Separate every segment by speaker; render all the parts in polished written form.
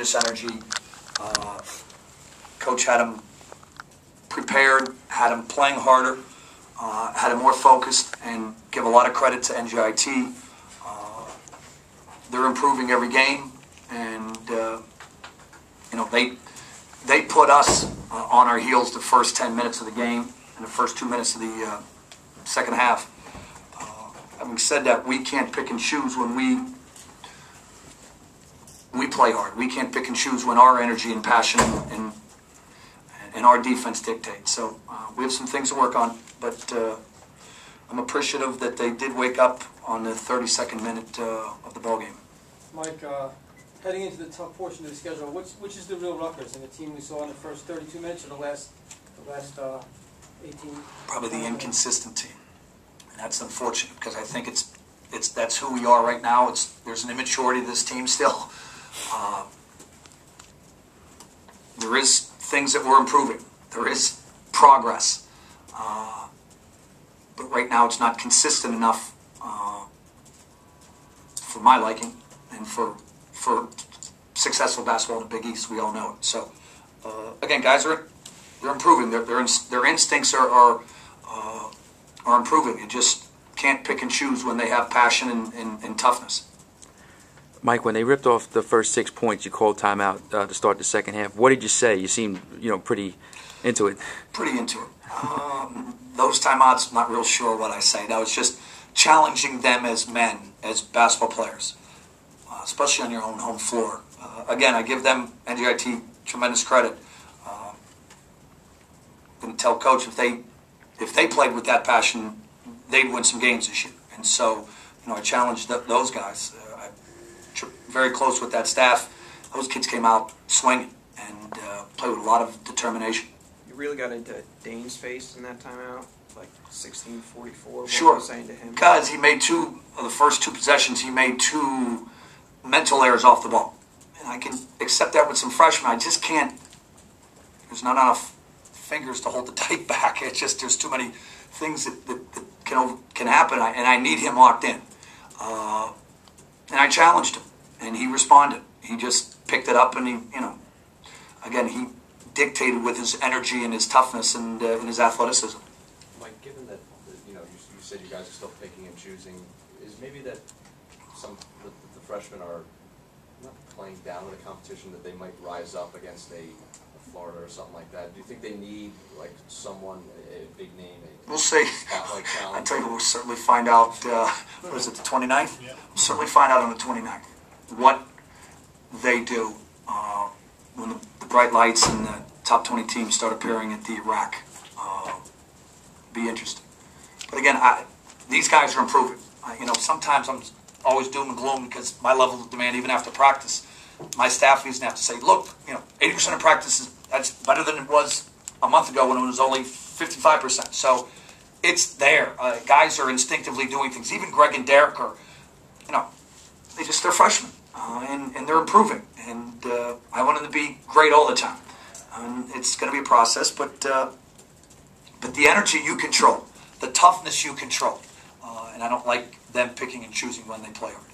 Speaker 1: tremendous energy. Coach had them prepared, had them playing harder, had them more focused, and give a lot of credit to NJIT. They're improving every game, and you know, they put us on our heels the first 10 minutes of the game and the first 2 minutes of the second half. Having said that, we can't pick and choose when we play hard. We can't pick and choose when our energy and passion and our defense dictate. So we have some things to work on, but I'm appreciative that they did wake up on the 32nd minute of the ballgame.
Speaker 2: Mike, heading into the tough portion of the schedule, which is the real Rutgers and the team we saw in the first 32 minutes or the last 18?
Speaker 1: Probably the inconsistent team, and that's unfortunate because I think that's who we are right now. There's an immaturity to this team still. There is things that we're improving. There is progress, but right now it's not consistent enough for my liking and for successful basketball in the Big East. We all know it. So again, guys, they're improving. Their instincts are improving. You just can't pick and choose when they have passion and toughness.
Speaker 3: Mike, when they ripped off the first 6 points, you called timeout to start the second half. What did you say? You seemed, pretty into it.
Speaker 1: Pretty into it. Those timeouts, I'm not real sure what I say. That was just challenging them as men, as basketball players, especially on your own home floor. Again, I give them, NJIT, tremendous credit. I'm going to tell Coach if they played with that passion, they'd win some games this year. And so, I challenged those guys. Very close with that staff. Those kids came out swinging and played with a lot of determination.
Speaker 4: You really got into Dane's face in that timeout, like 16-44. What
Speaker 1: Sure.
Speaker 4: were you saying to him?
Speaker 1: Because he made the first 2 possessions, he made 2 mental errors off the ball. And I can accept that with some freshmen. I just can't. There's not enough fingers to hold the tape back. It's just there's too many things that can happen, and I need him locked in. And I challenged him, and he responded. He just picked it up, and again, he dictated with his energy and his toughness and his athleticism.
Speaker 5: Mike, given that you said you guys are still picking and choosing, is maybe that the freshmen are not playing down in the competition, that they might rise up against a Florida or something like that? Do you think they need someone, a big name?
Speaker 1: We'll see. I tell you, we'll certainly find out. What is it, the 29th? Yeah. We'll certainly find out on the 29th what they do when the bright lights and the top 20 teams start appearing at the rack. Be interesting. But again, these guys are improving. Sometimes I'm always doom and gloom because my level of demand, even after practice, my staff used to have to say, look, 80% of practice that's better than it was a month ago when it was only 55%. So it's there. Guys are instinctively doing things. Even Greg and Derek are, they're freshmen and they're improving. And I want them to be great all the time. It's going to be a process, but the energy you control, the toughness you control, and I don't like them picking and choosing when they play hard.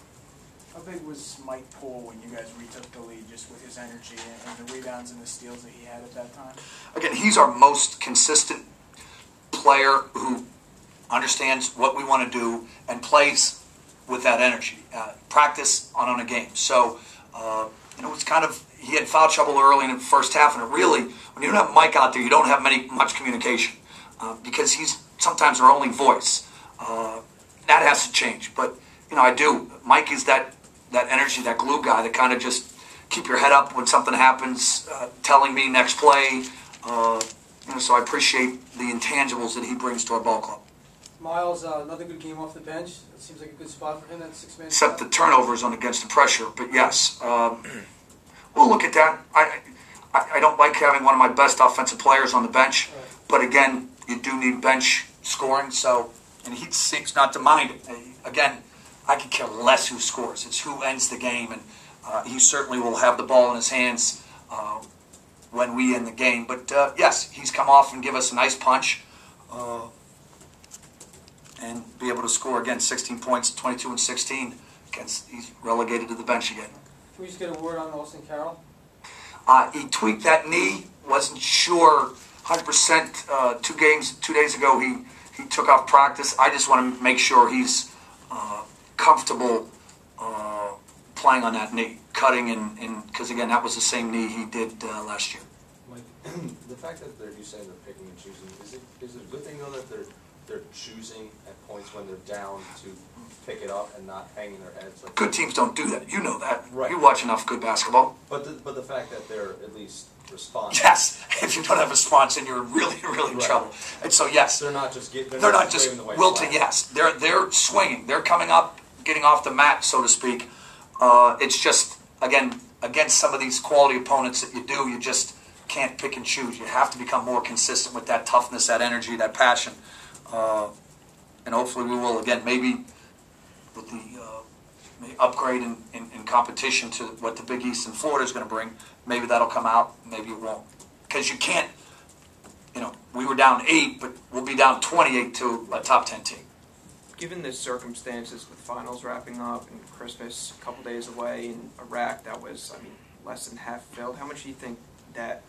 Speaker 6: How big was Mike Poole when you guys retook the lead, just with his energy and the rebounds and the steals that he had at that time?
Speaker 1: Again, he's our most consistent player who understands what we want to do and plays with that energy. Practice on a game. So, it's kind of, he had foul trouble early in the first half, and it really, when you don't have Mike out there, you don't have much communication because he's sometimes our only voice. That has to change. But, I do. Mike is that energy, that glue guy that kind of just keep your head up when something happens, telling me next play. So I appreciate the intangibles that he brings to our ball club.
Speaker 2: Miles, another good game off the bench. It seems like a good spot for him, that 6-man
Speaker 1: Except the turnovers on against the pressure. But yes, we'll look at that. I don't like having one of my best offensive players on the bench.
Speaker 2: Right.
Speaker 1: But again, you do need bench scoring. And he seems not to mind it. Again, I could care less who scores. It's who ends the game. And he certainly will have the ball in his hands when we end the game. But yes, he's come off and give us a nice punch. And be able to score again 16 points, 22 and 16 against, he's relegated to the bench again.
Speaker 2: Can we just get a word on Austin Carroll?
Speaker 1: He tweaked that knee. Wasn't sure 100%. 2 days ago, he took off practice. I just want to make sure he's comfortable playing on that knee, cutting, and because again, that was the same knee he did last year.
Speaker 5: Mike, the fact that you say they're picking and choosing, is it a good thing though that they're choosing at points when they're down to pick it up and not hanging their heads? Like
Speaker 1: Good teams don't do that. You know that.
Speaker 5: Right.
Speaker 1: You watch enough good basketball.
Speaker 5: But the fact that they're at least responding.
Speaker 1: Yes. If you don't have a response, then you're really in
Speaker 5: Right.
Speaker 1: trouble. And so yes,
Speaker 5: They're not just
Speaker 1: they're not just
Speaker 5: waving the white
Speaker 1: wilting.
Speaker 5: flag.
Speaker 1: Yes, they're swinging. They're coming up, getting off the mat, so to speak. It's just again against some of these quality opponents that you do, you just can't pick and choose. You have to become more consistent with that toughness, that energy, that passion, and hopefully we will again. Maybe with the upgrade in competition to what the Big East in Florida is going to bring, maybe that'll come out. Maybe it won't, because you can't. You know, we were down 8, but we'll be down 28 to a top 10 team.
Speaker 4: Given the circumstances with finals wrapping up and Christmas a couple days away in Iraq, that was, I mean, less than half filled. How much do you think that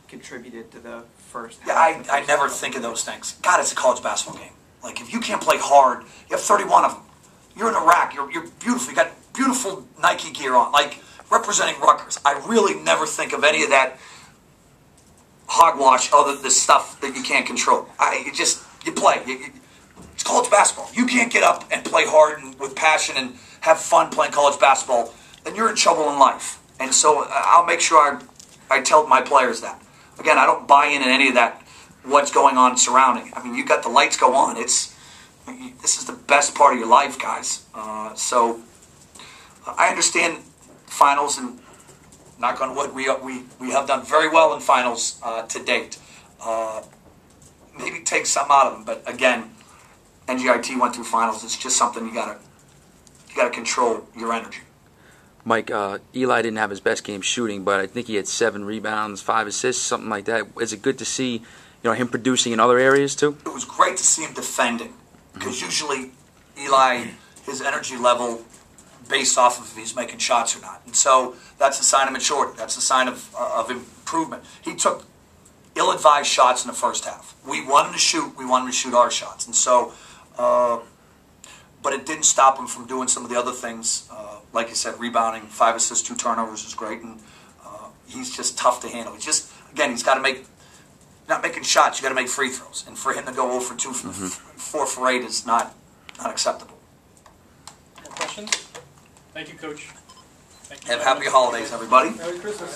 Speaker 4: contributed to the first half?
Speaker 1: Yeah, I never think of those things. God, it's a college basketball game. Like, if you can't play hard, you have 31 of them. You're in Iraq. You're beautiful. You got beautiful Nike gear on. Like, representing Rutgers. I really never think of any of that hogwash, other the stuff that you can't control. You play. It's college basketball. You can't get up and play hard and with passion and have fun playing college basketball, then you're in trouble in life. And so I'll make sure I tell my players that. Again, I don't buy in any of that, what's going on surrounding. I mean, you got the lights go on. This is the best part of your life, guys. So I understand finals, and knock on wood, we have done very well in finals to date. Maybe take some out of them, but again, NGIT went through finals. It's just something you gotta control your energy.
Speaker 3: Mike, Eli didn't have his best game shooting, but I think he had 7 rebounds, 5 assists, something like that. Is it good to see, him producing in other areas too?
Speaker 1: It was great to see him defending, because usually Eli, his energy level, based off of if he's making shots or not, and so that's a sign of maturity. That's a sign of improvement. He took ill-advised shots in the first half. We wanted to shoot. We wanted to shoot our shots, and so. But it didn't stop him from doing some of the other things. Like you said, rebounding, 5 assists, 2 turnovers is great, and he's just tough to handle. He's got to make, not making shots, you got to make free throws. And for him to go 0 for 2, 4 for 8 is not acceptable.
Speaker 7: More questions? Thank you, Coach. Thank you.
Speaker 1: Have happy holidays, everybody.
Speaker 2: Merry Christmas.